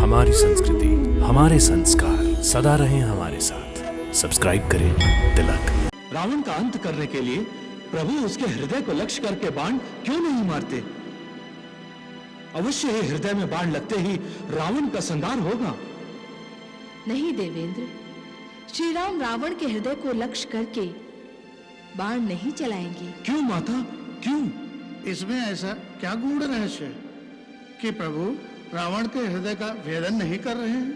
हमारी संस्कृति, हमारे संस्कार सदा रहें हमारे साथ। सब्सक्राइब करें तिलक। रावण का अंत करने के लिए प्रभु उसके हृदय को लक्ष्य करके बाण क्यों नहीं मारते? अवश्य ही हृदय में बाण लगते ही रावण का संहार होगा। नहीं देवेंद्र, श्री राम रावण के हृदय को लक्ष्य करके बाण नहीं चलाएंगे। क्यों माता, क्यों? इसमें ऐसा क्या गूढ़ रहस्य है कि प्रभु रावण के हृदय का भेदन नहीं कर रहे हैं?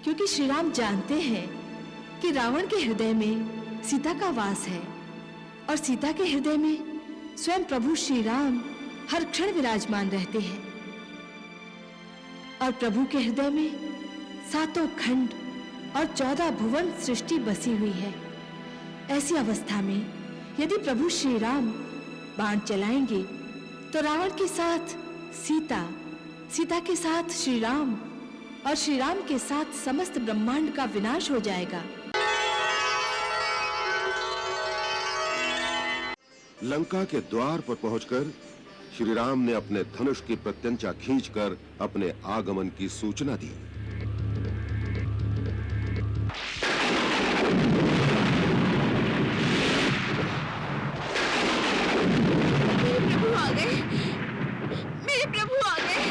क्योंकि श्री राम जानते हैं कि रावण के हृदय में सीता का वास है और सीता के हृदय में स्वयं प्रभु श्री राम हर क्षण विराजमान रहते हैं। और प्रभु के हृदय में 7 खंड और 14 भुवन सृष्टि बसी हुई है। ऐसी अवस्था में यदि प्रभु श्री राम बाण चलाएंगे तो रावण के साथ सीता, सीता के साथ श्री राम और श्री राम के साथ समस्त ब्रह्मांड का विनाश हो जाएगा। लंका के द्वार पर पहुंचकर श्री राम ने अपने धनुष की प्रत्यंचा खींचकर अपने आगमन की सूचना दी। मेरे प्रभु आ गए।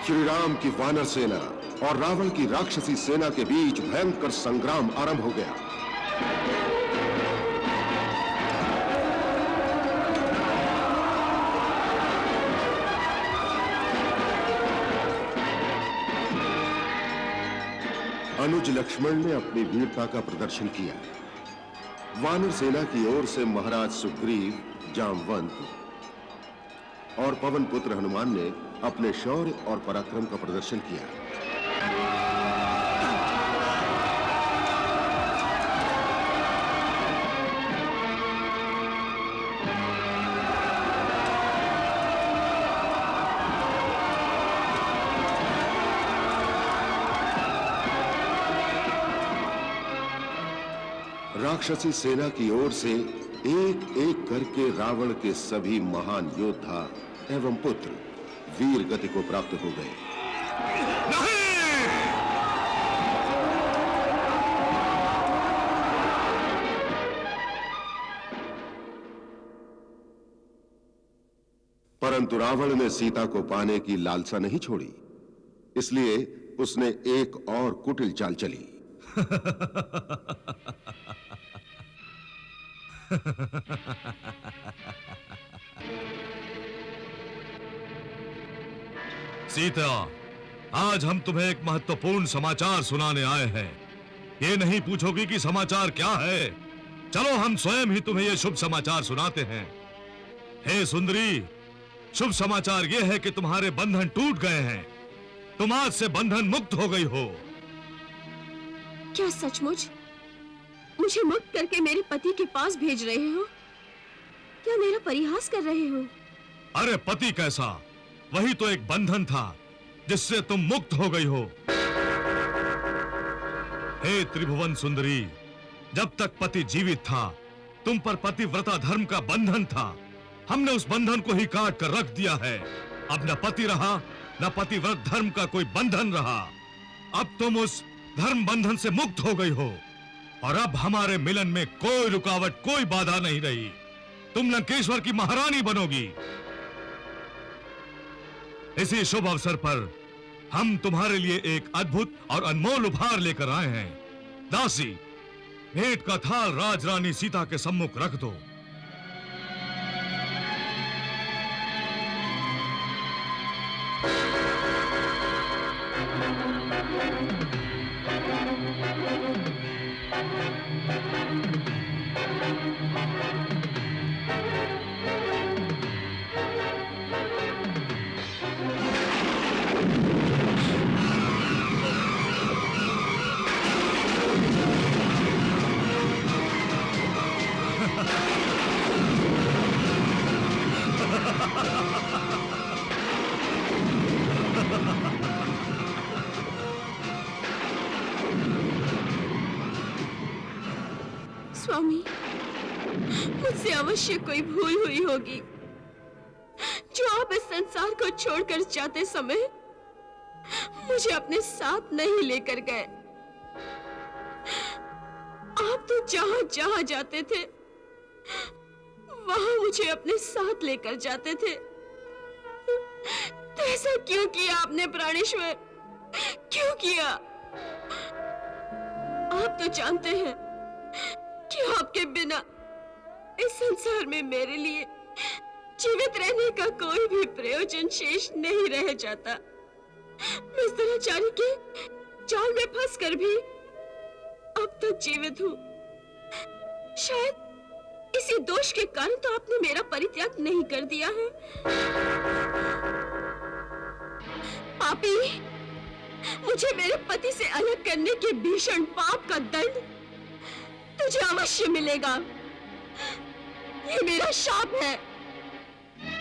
श्री राम की वानर सेना और रावण की राक्षसी सेना के बीच भयंकर संग्राम आरंभ हो गया। अनुज लक्ष्मण ने अपनी वीरता का प्रदर्शन किया। वानर सेना की ओर से महाराज सुग्रीव, जामवंत और पवन पुत्र हनुमान ने अपने शौर्य और पराक्रम का प्रदर्शन किया। राक्षसी सेना की ओर से एक एक करके रावण के सभी महान योद्धा एवं पुत्र वीर गति को प्राप्त हो गए। परंतु रावण ने सीता को पाने की लालसा नहीं छोड़ी, इसलिए उसने एक और कुटिल चाल चली। सीता, आज हम तुम्हें एक महत्वपूर्ण समाचार सुनाने आए हैं। ये नहीं पूछोगी कि समाचार क्या है? चलो हम स्वयं ही तुम्हें ये शुभ समाचार सुनाते हैं। हे सुंदरी, शुभ समाचार ये है कि तुम्हारे बंधन टूट गए हैं। तुम आज से बंधन मुक्त हो गई हो। क्या सचमुच मुझे मुक्त करके मेरे पति के पास भेज रहे हो? क्या मेरा परिहास कर रहे हो? अरे पति कैसा, वही तो एक बंधन था जिससे तुम मुक्त हो गई हो। हे त्रिभुवन सुंदरी, जब तक पति जीवित था तुम पर पतिव्रता धर्म का बंधन था। हमने उस बंधन को ही काट कर रख दिया है। अब न पति रहा न पतिव्रत धर्म का कोई बंधन रहा। अब तुम उस धर्म बंधन से मुक्त हो गई हो और अब हमारे मिलन में कोई रुकावट, कोई बाधा नहीं रही। तुम लंकेश्वर की महारानी बनोगी। इसी शुभ अवसर पर हम तुम्हारे लिए एक अद्भुत और अनमोल उपहार लेकर आए हैं। दासी, भेंट का थाल राजरानी सीता के सम्मुख रख दो। स्वामी, मुझसे अवश्य कोई भूल हुई होगी जो आप इस संसार को छोड़कर जाते समय मुझे अपने साथ नहीं लेकर गए। आप तो जहां जहां जाते थे वहां मुझे अपने साथ लेकर जाते थे। तो ऐसा क्यों किया आपने प्राणेश्वर, क्यों किया? आप तो जानते हैं कि आपके बिना इस संसार में मेरे लिए जीवित रहने का कोई भी प्रयोजन शेष नहीं रह जाता। मैं इस दुराचारी के जाल में फंसकर भी अब तक जीवित हूं। शायद इसी दोष के कारण तो आपने मेरा परित्याग नहीं कर दिया है। पापी, मुझे मेरे पति से अलग करने के भीषण पाप का दंड तुझे अवश्य मिलेगा। ये मेरा शाप है।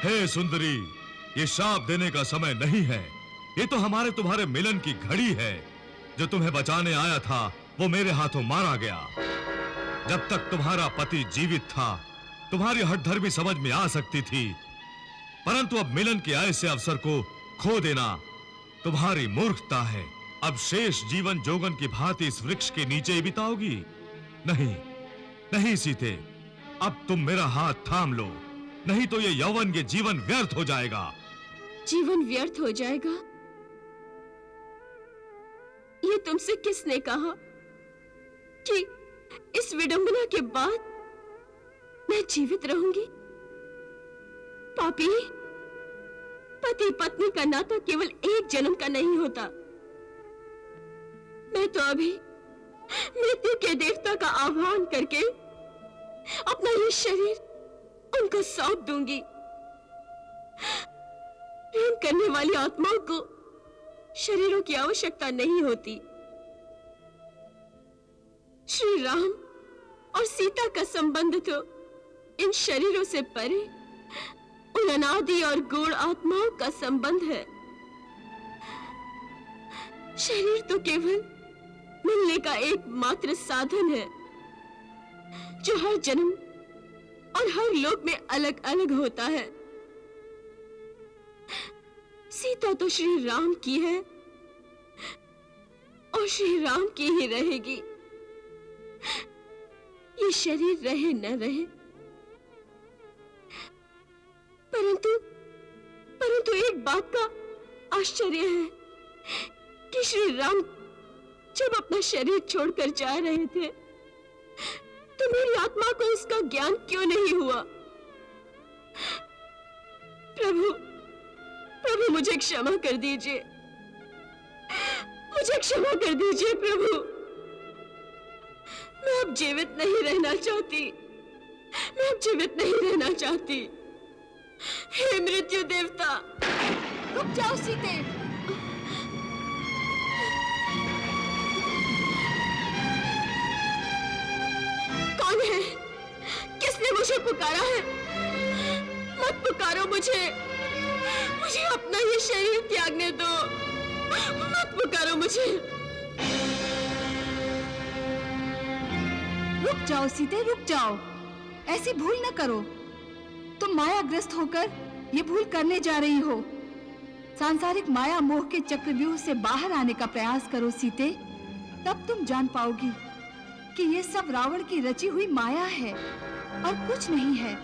हे सुंदरी, ये शाप देने का समय नहीं है। ये तो हमारे तुम्हारे मिलन की घड़ी है। जो तुम्हें बचाने आया था वो मेरे हाथों मारा गया। जब तक तुम्हारा पति जीवित था तुम्हारी हठधर्मी समझ में आ सकती थी, परंतु अब मिलन के ऐसे अवसर को खो देना तुम्हारी मूर्खता है। अब शेष जीवन जोगन की भांति इस वृक्ष के नीचे ही बिताओगी? नहीं नहीं सीते, अब तुम मेरा हाथ थाम लो, नहीं तो ये यौवन के जीवन व्यर्थ हो जाएगा। जीवन व्यर्थ हो जाएगा? ये तुमसे किसने कहा कि इस विडंबना के बाद मैं जीवित रहूंगी? पापी, पति पत्नी का नाता केवल एक जन्म का नहीं होता। मैं तो अभी मृत्यु के देवता का आह्वान करके अपना ये शरीर उनको सौंप दूंगी। प्रेम करने वाली आत्माओं को शरीरों की आवश्यकता नहीं होती। श्री राम और सीता का संबंध तो इन शरीरों से परे उन अनादि और गूढ़ आत्माओं का संबंध है। शरीर तो केवल मिलने का एकमात्र साधन है जो हर जन्म और हर लोक में अलग अलग होता है। सीता तो श्री राम की है और श्री राम की ही रहेगी। ये शरीर रहे न रहे, परंतु एक बात का आश्चर्य है कि श्री राम जब अपना शरीर छोड़कर जा रहे थे तो मेरी आत्मा को इसका ज्ञान क्यों नहीं हुआ? प्रभु मुझे क्षमा कर दीजिए, मुझे क्षमा कर दीजिए प्रभु। मैं अब जीवित नहीं रहना चाहती, मैं अब जीवित नहीं रहना चाहती। हे मृत्यु देवता, रुक जाओ सीते। कौन है? किसने मुझे पुकारा है? मत पुकारो मुझे अपना ये शरीर त्यागने दो। मत पुकारो मुझे। रुक जाओ सीते, रुक जाओ। ऐसी भूल न करो। तुम मायाग्रस्त होकर ये भूल करने जा रही हो। सांसारिक माया मोह के चक्रव्यूह से बाहर आने का प्रयास करो सीते, तब तुम जान पाओगी कि ये सब रावण की रची हुई माया है और कुछ नहीं है।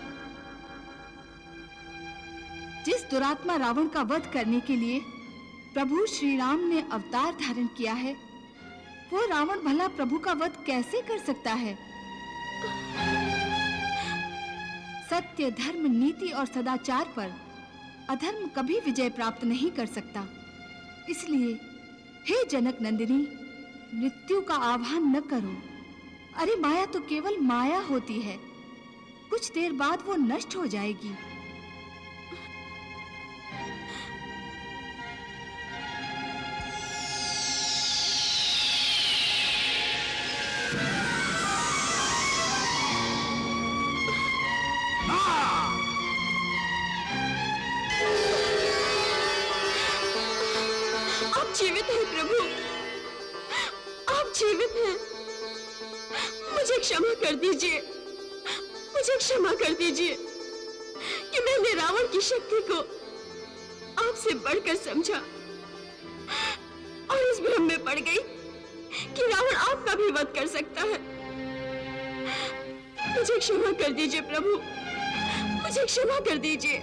जिस दुरात्मा रावण का वध करने के लिए प्रभु श्री राम ने अवतार धारण किया है, वो रावण भला प्रभु का वध कैसे कर सकता है? सत्य, धर्म, नीति और सदाचार पर अधर्म कभी विजय प्राप्त नहीं कर सकता। इसलिए हे जनक नंदिनी, मृत्यु का आह्वान न करो। अरे माया तो केवल माया होती है, कुछ देर बाद वो नष्ट हो जाएगी। आप जीवित हैं प्रभु, आप जीवित हैं। मुझे क्षमा कर दीजिए, मुझे क्षमा कर दीजिए कि मैंने रावण की शक्ति को आपसे बढ़कर समझा और इस भ्रम में पड़ गई कि रावण आपका भी वध कर सकता है। मुझे क्षमा कर दीजिए प्रभु, मुझे क्षमा कर दीजिए।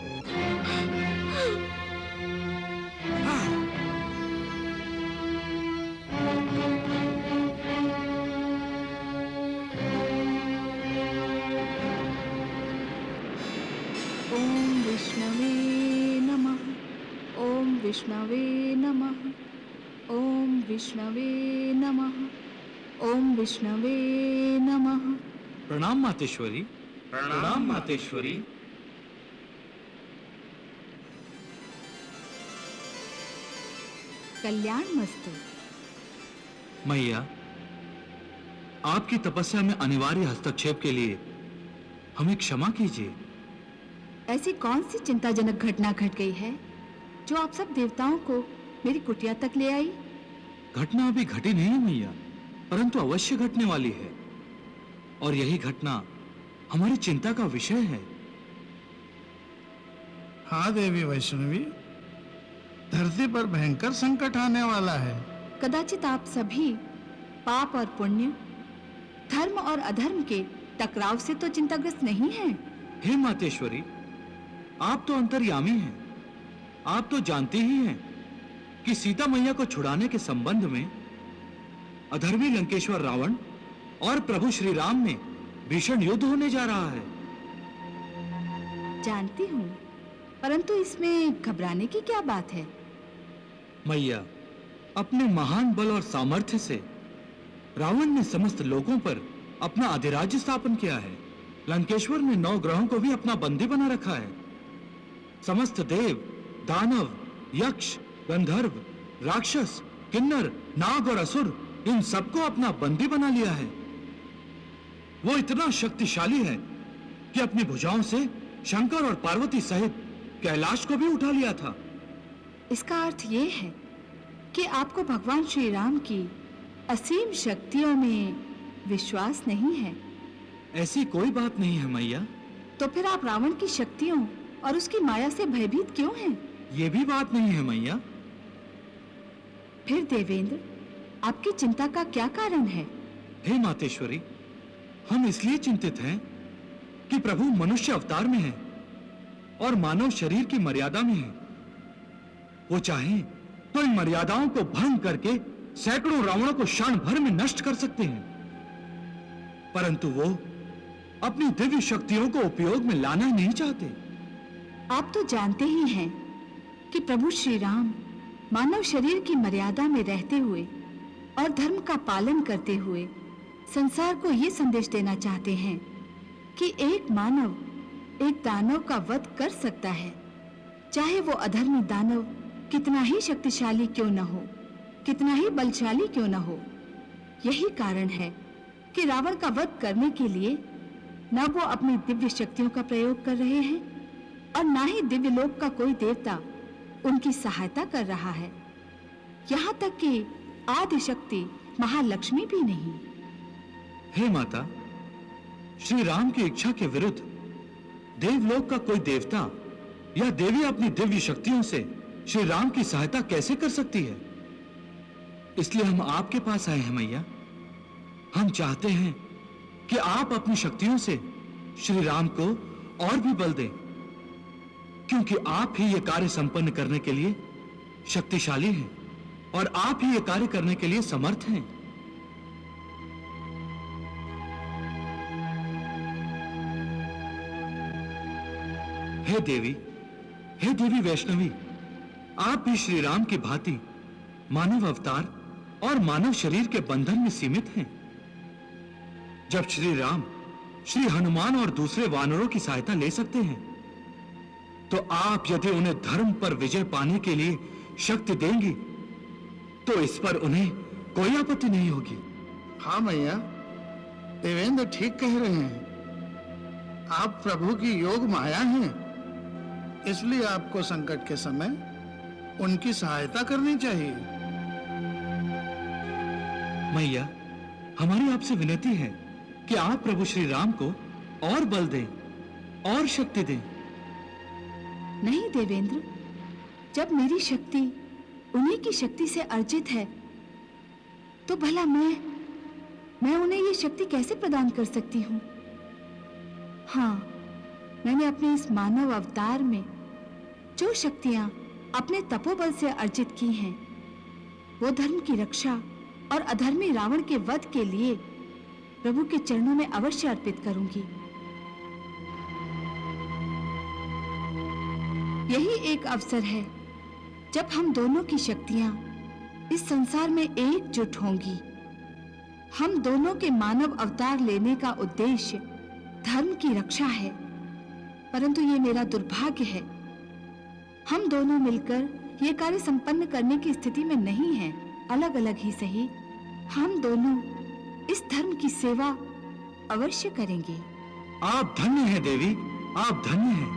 ओम विष्णवे नमः, ओम विष्णवे नमः, ओम विष्णवे नमः, ओम विष्णवे नमः। प्रणाम मातेश्वरी, प्रणाम मातेश्वरी। कल्याण मस्तु। मैया, आपकी तपस्या में अनिवार्य हस्तक्षेप के लिए हमें क्षमा कीजिए। ऐसी कौन सी चिंताजनक घटना घट गई है जो आप सब देवताओं को मेरी कुटिया तक ले आई? घटना अभी घटी नहीं है मैया, परंतु अवश्य घटने वाली है, और यही घटना हमारी चिंता का विषय है। हाँ देवी वैष्णवी, धरती पर भयंकर संकट आने वाला है। कदाचित आप सभी पाप और पुण्य, धर्म और अधर्म के टकराव से तो चिंताग्रस्त नहीं हैं। हे मातेश्वरी, आप तो अंतर्यामी हैं। आप तो जानते ही हैं कि सीता मैया को छुड़ाने के संबंध में अधर्मी लंकेश्वर रावण और प्रभु श्री राम में भीषण युद्ध होने जा रहा है। जानती हूँ, परंतु इसमें घबराने की क्या बात है? मैया, अपने महान बल और सामर्थ्य से रावण ने समस्त लोगों पर अपना अधिराज्य स्थापन किया है। लंकेश्वर ने 9 ग्रहों को भी अपना बंदी बना रखा है। समस्त देव, दानव, यक्ष, गंधर्व, राक्षस, किन्नर, नाग और असुर, इन सबको अपना बंदी बना लिया है। वो इतना शक्तिशाली है कि अपनी भुजाओं से शंकर और पार्वती सहित कैलाश को भी उठा लिया था। इसका अर्थ ये है कि आपको भगवान श्री राम की असीम शक्तियों में विश्वास नहीं है। ऐसी कोई बात नहीं है मैया। तो फिर आप रावण की शक्तियों और उसकी माया से भयभीत क्यों हैं? ये भी बात नहीं है मैया। फिर देवेंद्र, आपकी चिंता का क्या कारण है? हे मातेश्वरी, हम इसलिए चिंतित हैं कि प्रभु मनुष्य अवतार में हैं और मानव शरीर की मर्यादा में हैं। वो चाहें तो इन मर्यादाओं को भंग करके सैकड़ों रावणों को क्षण भर में नष्ट कर सकते हैं, परंतु वो अपनी दिव्य शक्तियों को उपयोग में लाना नहीं चाहते। आप तो जानते ही हैं कि प्रभु श्री राम मानव शरीर की मर्यादा में रहते हुए और धर्म का पालन करते हुए संसार को ये संदेश देना चाहते हैं कि एक मानव एक दानव का वध कर सकता है, चाहे वो अधर्मी दानव कितना ही शक्तिशाली क्यों न हो, कितना ही बलशाली क्यों न हो। यही कारण है कि रावण का वध करने के लिए न वो अपनी दिव्य शक्तियों का प्रयोग कर रहे हैं और ना ही दिव्य लोक का कोई देवता उनकी सहायता कर रहा है। यहाँ तक कि आदि शक्ति महालक्ष्मी भी नहीं। हे माता, श्री राम की इच्छा के विरुद्ध देवलोक का कोई देवता या देवी अपनी दिव्य शक्तियों से श्री राम की सहायता कैसे कर सकती है? इसलिए हम आपके पास आए हैं मैया। हम चाहते हैं कि आप अपनी शक्तियों से श्री राम को और भी बल दें, क्योंकि आप ही ये कार्य संपन्न करने के लिए शक्तिशाली हैं और आप ही ये कार्य करने के लिए समर्थ हैं। हे देवी वैष्णवी, आप भी श्री राम की भांति मानव अवतार और मानव शरीर के बंधन में सीमित हैं। जब श्री राम, श्री हनुमान और दूसरे वानरों की सहायता ले सकते हैं, तो आप यदि उन्हें धर्म पर विजय पाने के लिए शक्ति देंगी, तो इस पर उन्हें कोई आपत्ति नहीं होगी। हाँ मैया, देवेंद्र ठीक कह रहे हैं। आप प्रभु की योग माया हैं, इसलिए आपको संकट के समय उनकी सहायता करनी चाहिए। मैया, हमारी आपसे विनती है कि आप प्रभु श्री राम को और बल दें और शक्ति दें। नहीं देवेंद्र, जब मेरी शक्ति उन्हीं की शक्ति से अर्जित है, तो भला मैं उन्हें ये शक्ति कैसे प्रदान कर सकती हूँ? हाँ, मैंने अपने इस मानव अवतार में जो शक्तियां अपने तपोबल से अर्जित की हैं, वो धर्म की रक्षा और अधर्मी रावण के वध के लिए प्रभु के चरणों में अवश्य अर्पित करूंगी। यही एक अवसर है जब हम दोनों की शक्तियां इस संसार में एकजुट होंगी। हम दोनों के मानव अवतार लेने का उद्देश्य धर्म की रक्षा है, परंतु ये मेरा दुर्भाग्य है, हम दोनों मिलकर ये कार्य संपन्न करने की स्थिति में नहीं हैं। अलग अलग ही सही, हम दोनों इस धर्म की सेवा अवश्य करेंगे। आप धन्य हैं देवी, आप धन्य हैं।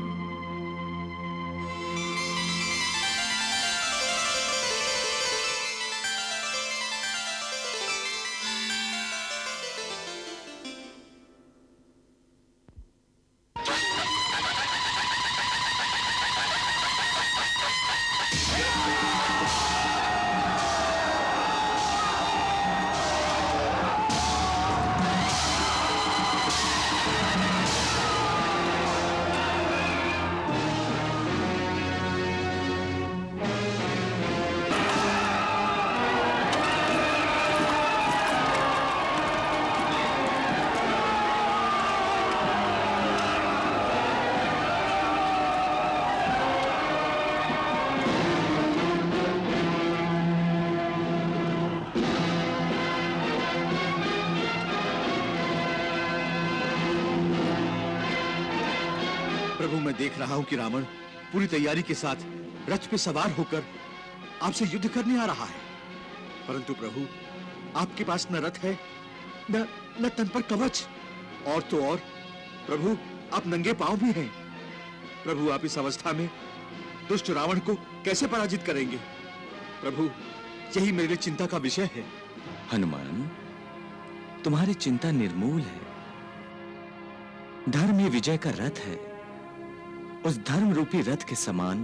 प्रभु, मैं देख रहा हूं कि रावण पूरी तैयारी के साथ रथ पे सवार होकर आपसे युद्ध करने आ रहा है। परंतु प्रभु, आपके पास न रथ है, न तन पर कवच, और तो और प्रभु, आप नंगे पांव भी हैं। प्रभु, आप इस अवस्था में दुष्ट रावण को कैसे पराजित करेंगे? प्रभु, यही मेरे लिए चिंता का विषय है। हनुमान, तुम्हारी चिंता निर्मूल है। धर्म ही विजय का रथ है। उस धर्म रूपी रथ के समान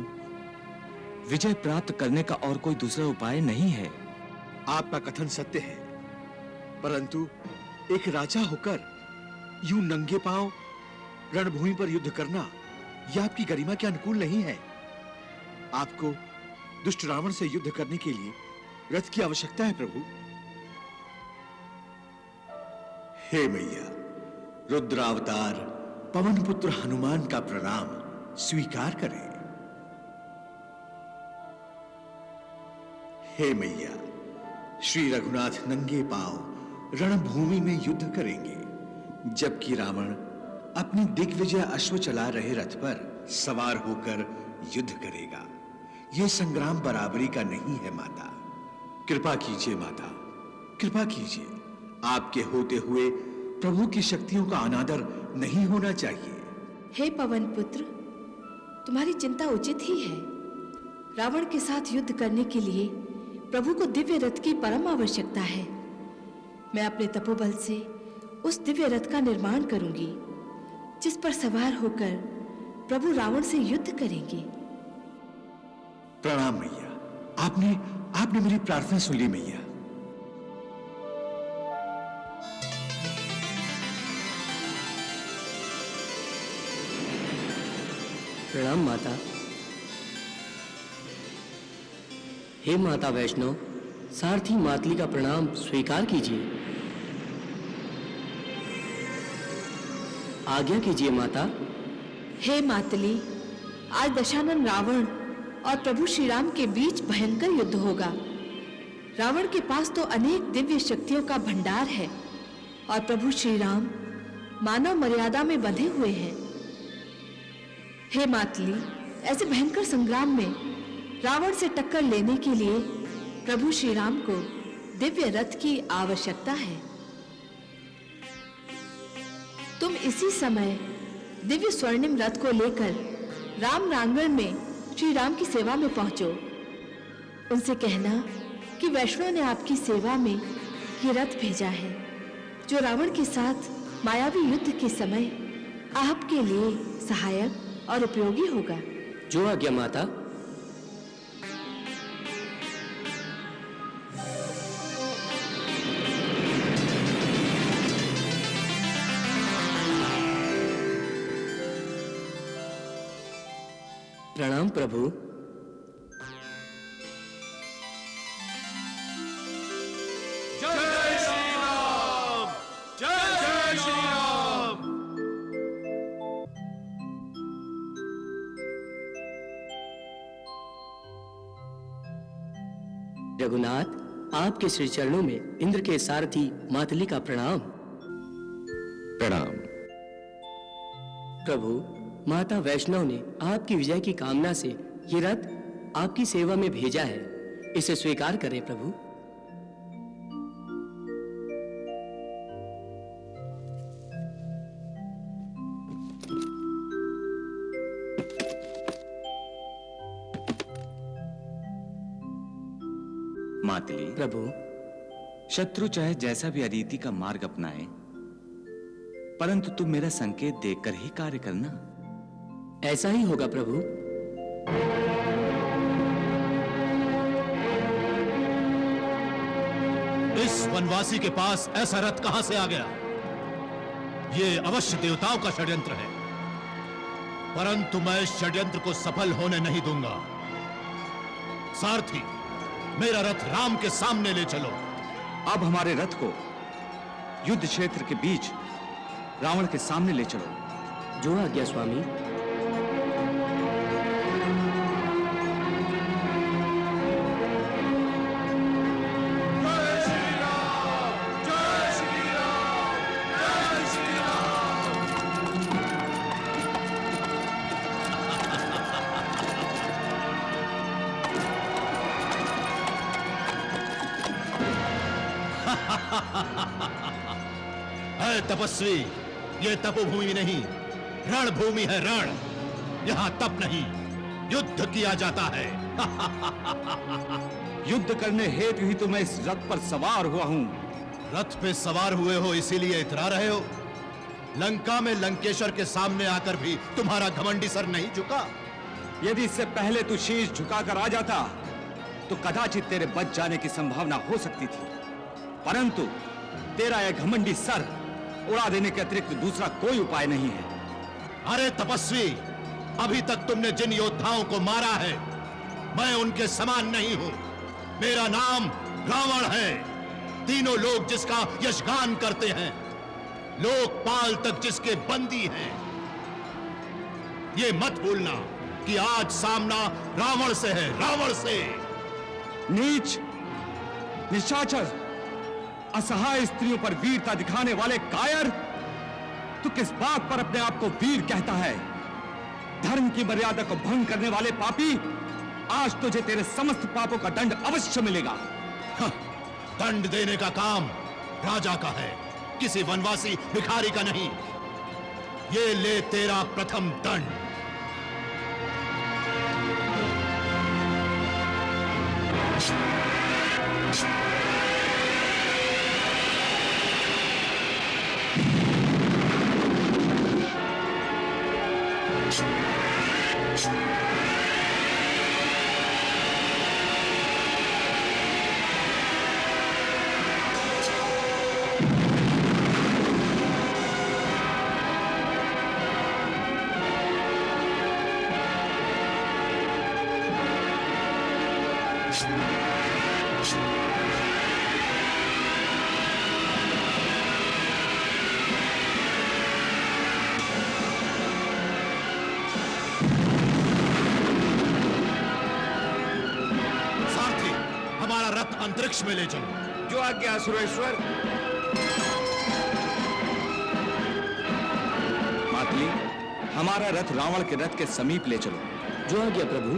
विजय प्राप्त करने का और कोई दूसरा उपाय नहीं है। आपका कथन सत्य है, परंतु एक राजा होकर यूं नंगे पांव रणभूमि पर युद्ध करना यह आपकी गरिमा के अनुकूल नहीं है। आपको दुष्ट रावण से युद्ध करने के लिए रथ की आवश्यकता है। प्रभु, हे मैया, रुद्रावतार पवन पुत्र हनुमान का प्रणाम स्वीकार करें। हे मैया, श्री रघुनाथ नंगे पांव रणभूमि में युद्ध करेंगे, जबकि रावण अपने दिग्विजय अश्व चला रहे रथ पर सवार होकर युद्ध करेगा। यह संग्राम बराबरी का नहीं है। माता, कृपा कीजिए। माता, कृपा कीजिए। आपके होते हुए प्रभु की शक्तियों का अनादर नहीं होना चाहिए। हे पवन पुत्र, तुम्हारी चिंता उचित ही है। रावण के साथ युद्ध करने के लिए प्रभु को दिव्य रथ की परम आवश्यकता है। मैं अपने तपोबल से उस दिव्य रथ का निर्माण करूंगी, जिस पर सवार होकर प्रभु रावण से युद्ध करेंगे। प्रणाम मैया, आपने मेरी प्रार्थना सुन ली मैया। प्रणाम माता। हे माता वैष्णव, सारथी मातली का प्रणाम स्वीकार कीजिए। आज्ञा कीजिए माता। हे मातली, आज दशानन रावण और प्रभु श्री राम के बीच भयंकर युद्ध होगा। रावण के पास तो अनेक दिव्य शक्तियों का भंडार है और प्रभु श्री राम मानव मर्यादा में बंधे हुए हैं। हे मातली, ऐसे भयंकर संग्राम में रावण से टक्कर लेने के लिए प्रभु श्री राम को दिव्य रथ की आवश्यकता है। तुम इसी समय दिव्य स्वर्णिम रथ को लेकर राम रांगण में श्री राम की सेवा में पहुंचो। उनसे कहना कि वैष्णव ने आपकी सेवा में ये रथ भेजा है, जो रावण के साथ मायावी युद्ध के समय आपके लिए सहायक और उपयोगी होगा। जो आज्ञा माता। प्रणाम प्रभु। जय श्री राम, जय श्री राम। रघुनाथ, आपके श्री चरणों में इंद्र के सारथी मातली का प्रणाम। प्रणाम। प्रभु, माता वैष्णव ने आपकी विजय की कामना से ये रथ आपकी सेवा में भेजा है, इसे स्वीकार करें प्रभु। मातली, प्रभु, शत्रु चाहे जैसा भी अदिति का मार्ग अपनाए, परंतु तुम मेरा संकेत देकर ही कार्य करना। ऐसा ही होगा प्रभु। इस वनवासी के पास ऐसा रथ कहां से आ गया? ये अवश्य देवताओं का षड्यंत्र है, परंतु मैं इस षड्यंत्र को सफल होने नहीं दूंगा। सारथी, मेरा रथ राम के सामने ले चलो। अब हमारे रथ को युद्ध क्षेत्र के बीच रावण के सामने ले चलो। जो आज्ञा स्वामी। है तपस्वी, ये तपोभूमि नहीं, रणभूमि है। रण, यहाँ तप नहीं, युद्ध किया जाता है। युद्ध करने हेतु ही तो मैं इस रथ पर सवार हुआ हूं। रथ पे सवार हुए हो इसीलिए इतरा रहे हो? लंका में लंकेश्वर के सामने आकर भी तुम्हारा घमंडी सर नहीं झुका? यदि इससे पहले तू शीश झुकाकर आ जाता तो कदाचित तेरे बच जाने की संभावना हो सकती थी, परंतु तेरा यह घमंडी सर उड़ा देने के अतिरिक्त दूसरा कोई उपाय नहीं है। अरे तपस्वी, अभी तक तुमने जिन योद्धाओं को मारा है, मैं उनके समान नहीं हूं। मेरा नाम रावण है, तीनों लोग जिसका यशगान करते हैं, लोकपाल तक जिसके बंदी हैं। ये मत भूलना कि आज सामना रावण से है, रावण से। नीच, निशाचर, असहाय स्त्रियों पर वीरता दिखाने वाले कायर, तू किस बात पर अपने आप को वीर कहता है? धर्म की मर्यादा को भंग करने वाले पापी, आज तुझे तेरे समस्त पापों का दंड अवश्य मिलेगा। हाँ, दंड देने का काम राजा का है, किसी वनवासी भिखारी का नहीं। ये ले तेरा प्रथम दंड। रथ अंतरिक्ष में ले चलो। जो आज्ञा असुरेश्वर। मातली, हमारा रथ रावण के रथ के समीप ले चलो। जो आज्ञा प्रभु।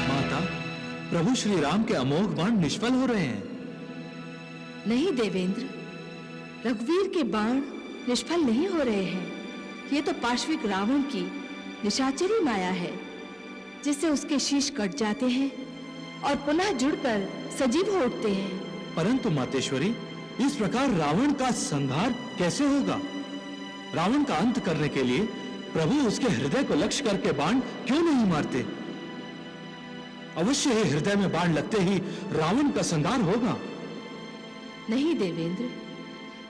माता, प्रभु श्री राम के अमोघ बाण निष्फल हो रहे हैं। नहीं देवेंद्र, रघुवीर के बाण निष्फल नहीं हो रहे हैं। ये तो पाश्विक रावण की निशाचरी माया है, जिससे उसके शीश कट जाते हैं और पुनः जुड़कर सजीव हो उठते हैं। परंतु मातेश्वरी, इस प्रकार रावण का संहार कैसे होगा? रावण का अंत करने के लिए प्रभु उसके हृदय को लक्ष्य करके बाण क्यों नहीं मारते? अवश्य ही हृदय में बाण लगते ही रावण का संहार होगा। नहीं देवेंद्र,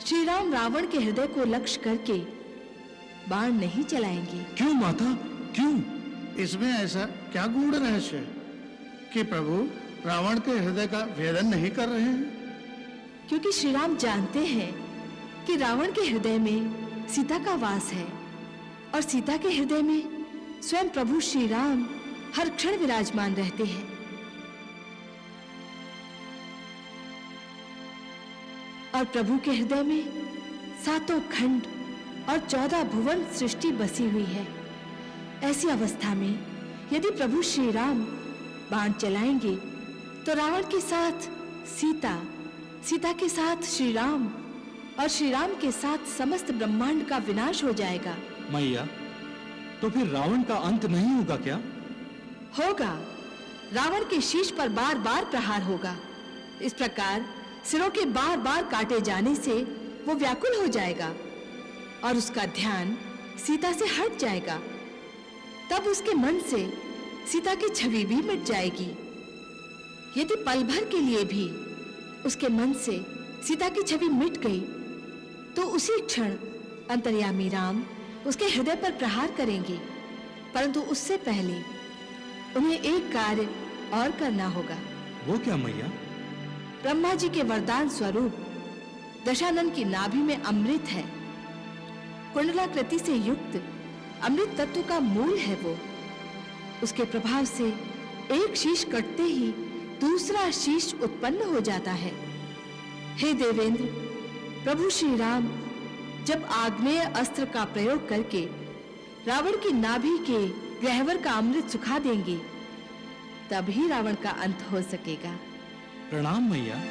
श्री राम रावण के हृदय को लक्ष्य करके बाण नहीं चलाएंगे। क्यों माता, क्यों? इसमें ऐसा क्या गूढ़ रहस्य है कि प्रभु रावण के हृदय का भेदन नहीं कर रहे हैं? क्योंकि श्री राम जानते हैं कि रावण के हृदय में सीता का वास है और सीता के हृदय में स्वयं प्रभु श्री राम हर क्षण विराजमान रहते हैं। और प्रभु के हृदय में 7 खंड और 14 भुवन सृष्टि बसी हुई है। ऐसी अवस्था में यदि प्रभु श्री राम बाण चलाएंगे तो रावण के साथ सीता, सीता के साथ श्री राम और श्री राम के साथ समस्त ब्रह्मांड का विनाश हो जाएगा। मैया, तो फिर रावण का अंत नहीं होगा क्या? होगा। रावण के शीश पर बार बार प्रहार होगा। इस प्रकार सिरों के बार बार काटे जाने से वो व्याकुल हो जाएगा और उसका ध्यान सीता से हट जाएगा। तब उसके मन से सीता की छवि भी मिट जाएगी। यदि पल भर के लिए भी उसके मन से सीता की छवि मिट गई तो उसी क्षण अंतर्यामी राम उसके हृदय पर प्रहार करेंगे। परंतु उससे पहले उन्हें एक कार्य और करना होगा। वो क्या मैया? ब्रह्मा जी के वरदान स्वरूप दशानन की नाभि में अमृत है। कुंडलाकृति से युक्त अमृत तत्व का मूल है वो। उसके प्रभाव से एक शीश कटते ही दूसरा शीश उत्पन्न हो जाता है। हे देवेंद्र, प्रभु श्री राम जब आग्नेय अस्त्र का प्रयोग करके रावण की नाभि के गह्वर का अमृत सुखा देंगे, तभी रावण का अंत हो सकेगा। प्रणाम मैया।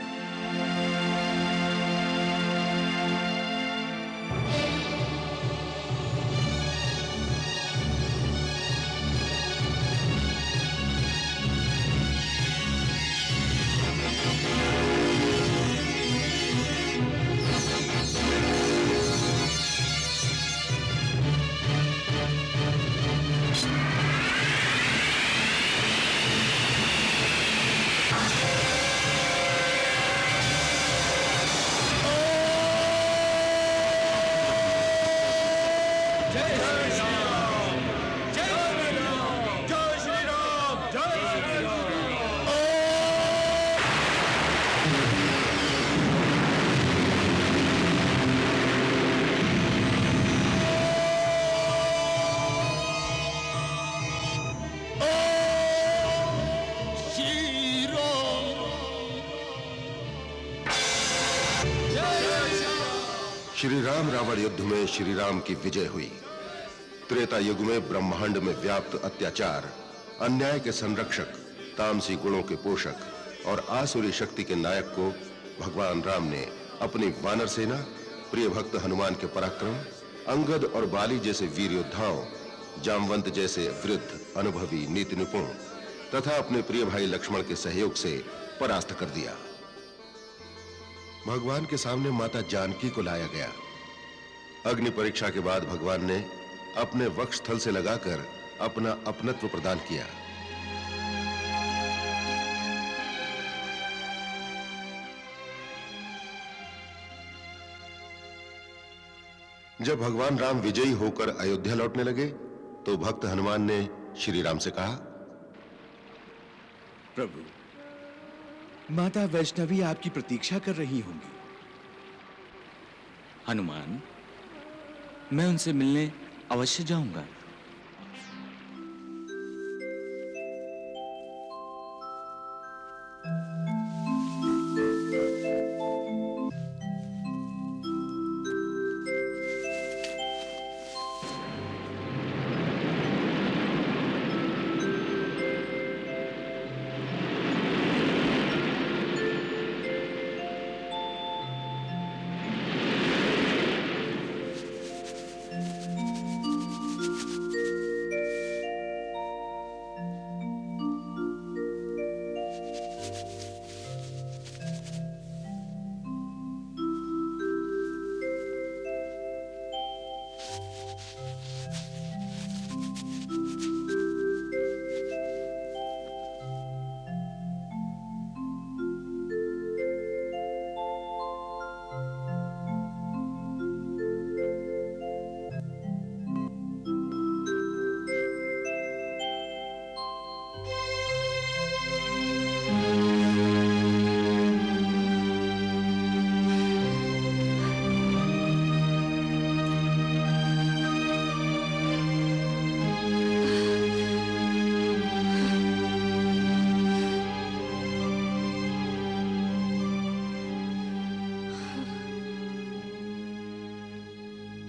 श्री राम रावण युद्ध में श्री राम की विजय हुई। त्रेता युग में ब्रह्मांड में व्याप्त अत्याचार, अन्याय के संरक्षक, तामसी गुणों के पोषक और आसुरी शक्ति के नायक को भगवान राम ने अपनी वानर सेना, प्रिय भक्त हनुमान के पराक्रम, अंगद और बाली जैसे वीर योद्धाओं, जामवंत जैसे वृद्ध अनुभवी नीति निपुण तथा अपने प्रिय भाई लक्ष्मण के सहयोग से परास्त कर दिया। भगवान के सामने माता जानकी को लाया गया। अग्नि परीक्षा के बाद भगवान ने अपने वक्षस्थल से लगाकर अपना अपनत्व प्रदान किया। जब भगवान राम विजयी होकर अयोध्या लौटने लगे तो भक्त हनुमान ने श्री राम से कहा, प्रभु, माता वैष्णवी आपकी प्रतीक्षा कर रही होंगी। हनुमान, मैं उनसे मिलने अवश्य जाऊंगा।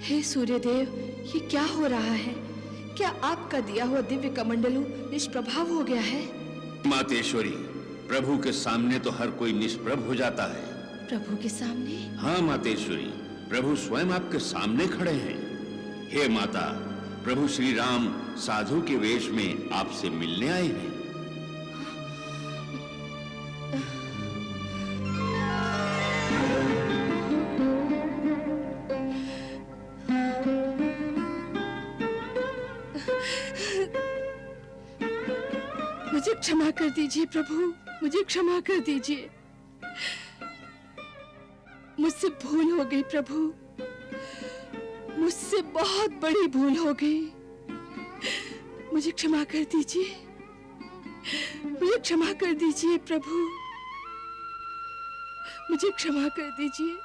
हे सूर्यदेव, ये क्या हो रहा है? क्या आपका दिया हुआ दिव्य कमंडलू निष्प्रभाव हो गया है? मातेश्वरी, प्रभु के सामने तो हर कोई निष्प्रभ हो जाता है। प्रभु के सामने? हाँ मातेश्वरी, प्रभु स्वयं आपके सामने खड़े हैं। हे माता, प्रभु श्री राम साधु के वेश में आपसे मिलने आए हैं। मुझे क्षमा कर दीजिए प्रभु, मुझे क्षमा कर दीजिए। मुझसे भूल हो गई प्रभु, मुझसे बहुत बड़ी भूल हो गई। मुझे क्षमा कर दीजिए, मुझे क्षमा कर दीजिए प्रभु, मुझे क्षमा कर दीजिए।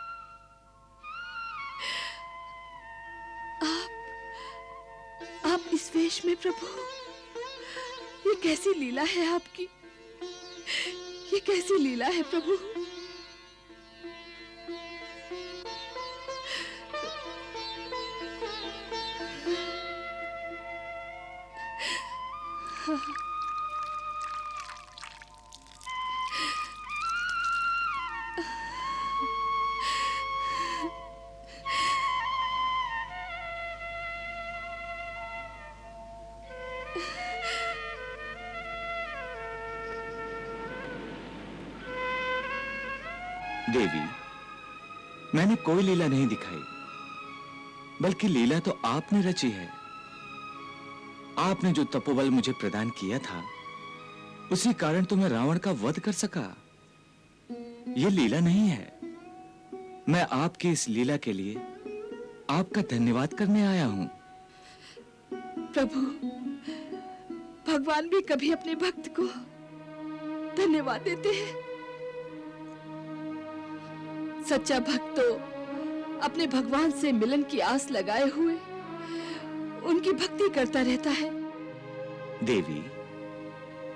आप इस वेश में प्रभु, ये कैसी लीला है आपकी? ये कैसी लीला है प्रभु। देवी, मैंने कोई लीला नहीं दिखाई, बल्कि लीला तो आपने रची है। आपने जो तपोबल मुझे प्रदान किया था, उसी कारण तो मैं रावण का वध कर सका। यह लीला नहीं है। मैं आपकी इस लीला के लिए आपका धन्यवाद करने आया हूं। प्रभु, भगवान भी कभी अपने भक्त को धन्यवाद देते हैं। सच्चा भक्त तो अपने भगवान से मिलन की आस लगाए हुए उनकी भक्ति करता रहता है। देवी,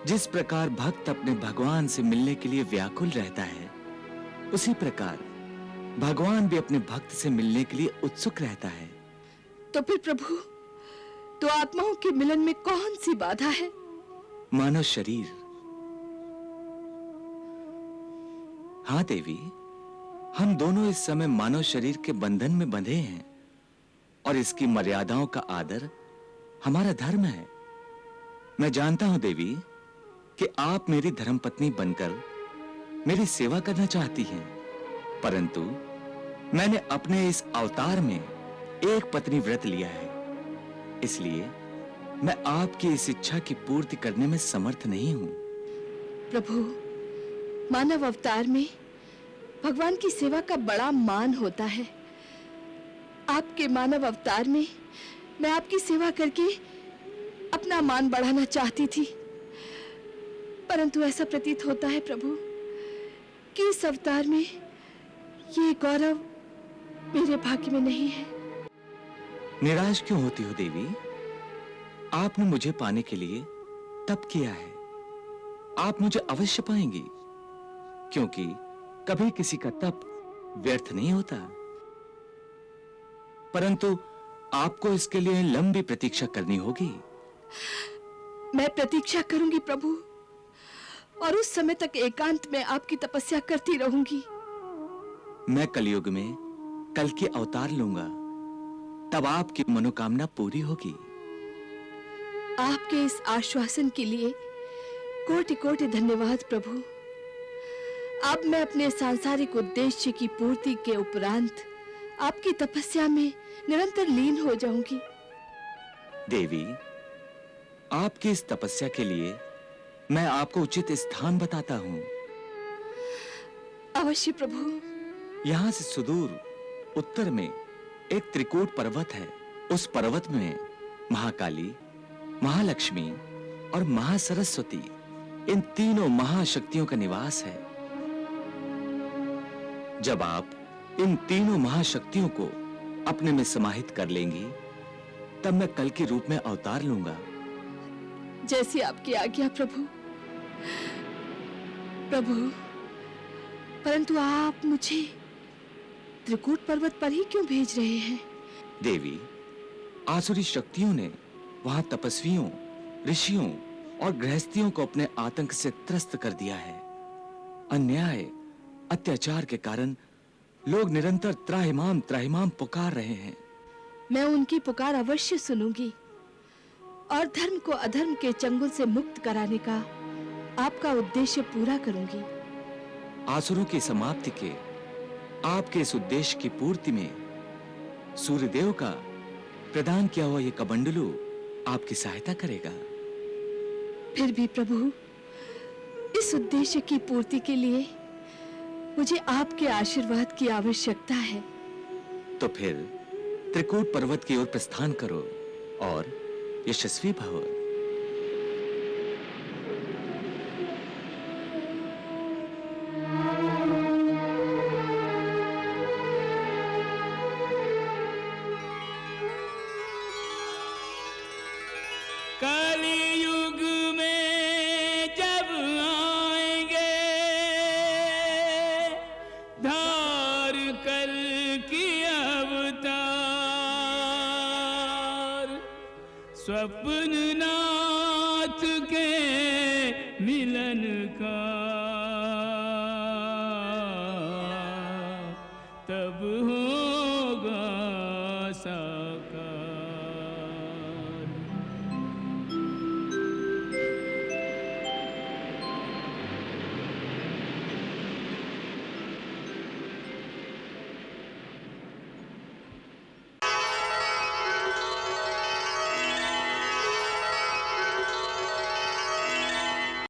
जिस प्रकार भक्त अपने भगवान से मिलने के लिए व्याकुल रहता है, उसी प्रकार भगवान भी अपने भक्त से मिलने के लिए उत्सुक रहता है। तो फिर प्रभु, तो आत्माओं के मिलन में कौन सी बाधा है? मानव शरीर। हाँ देवी, हम दोनों इस समय मानव शरीर के बंधन में बंधे हैं और इसकी मर्यादाओं का आदर हमारा धर्म है। मैं जानता हूं देवी कि आप मेरी धर्मपत्नी बनकर मेरी सेवा करना चाहती हैं, परंतु मैंने अपने इस अवतार में एक पत्नी व्रत लिया है, इसलिए मैं आपकी इस इच्छा की पूर्ति करने में समर्थ नहीं हूं। प्रभु, मानव अवतार में भगवान की सेवा का बड़ा मान होता है। आपके मानव अवतार में मैं आपकी सेवा करके अपना मान बढ़ाना चाहती थी, परंतु ऐसा प्रतीत होता है प्रभु कि इस अवतार में ये गौरव मेरे भाग्य में नहीं है। निराश क्यों होती हो देवी? आपने मुझे पाने के लिए तप किया है। आप मुझे अवश्य पाएंगी, क्योंकि कभी किसी का तप व्यर्थ नहीं होता। परंतु आपको इसके लिए लंबी प्रतीक्षा करनी होगी। मैं प्रतीक्षा करूंगी प्रभु, और उस समय तक एकांत में आपकी तपस्या करती रहूंगी। मैं कलयुग में कल की अवतार लूंगा, तब आपकी मनोकामना पूरी होगी। आपके इस आश्वासन के लिए कोटि कोटि धन्यवाद प्रभु। अब मैं अपने सांसारिक उद्देश्य की पूर्ति के उपरांत आपकी तपस्या में निरंतर लीन हो जाऊंगी। देवी, आपकी इस तपस्या के लिए मैं आपको उचित स्थान बताता हूं। अवश्य प्रभु। यहां से सुदूर उत्तर में एक त्रिकूट पर्वत है। उस पर्वत में महाकाली, महालक्ष्मी और महासरस्वती, इन तीनों महाशक्तियों का निवास है। जब आप इन तीनों महाशक्तियों को अपने में समाहित कर लेंगी, तब मैं कल के रूप में अवतार लूंगा। जैसी आपकी आज्ञा प्रभु। प्रभु, परंतु आप मुझे त्रिकूट पर्वत पर ही क्यों भेज रहे हैं? देवी, आसुरी शक्तियों ने वहां तपस्वियों, ऋषियों और गृहस्थियों को अपने आतंक से त्रस्त कर दिया है। अन्याय, अत्याचार के कारण लोग निरंतर त्राहिमाम त्राहिमाम पुकार रहे हैं। मैं उनकी पुकार अवश्य सुनूंगी और धर्म को अधर्म के चंगुल से मुक्त कराने का आपका उद्देश्य पूरा करूंगी। आसुरों की समाप्ति के आपके इस उद्देश्य की पूर्ति में सूर्यदेव का प्रदान किया हुआ यह कमंडलू आपकी सहायता करेगा। फिर भी प्रभु, इस उद्देश्य की पूर्ति के लिए मुझे आपके आशीर्वाद की आवश्यकता है। तो फिर त्रिकूट पर्वत की ओर प्रस्थान करो और यशस्वी भव। कलयुग में जब आएंगे स्वप्न नाथ के मिलन का तब होगा साकार।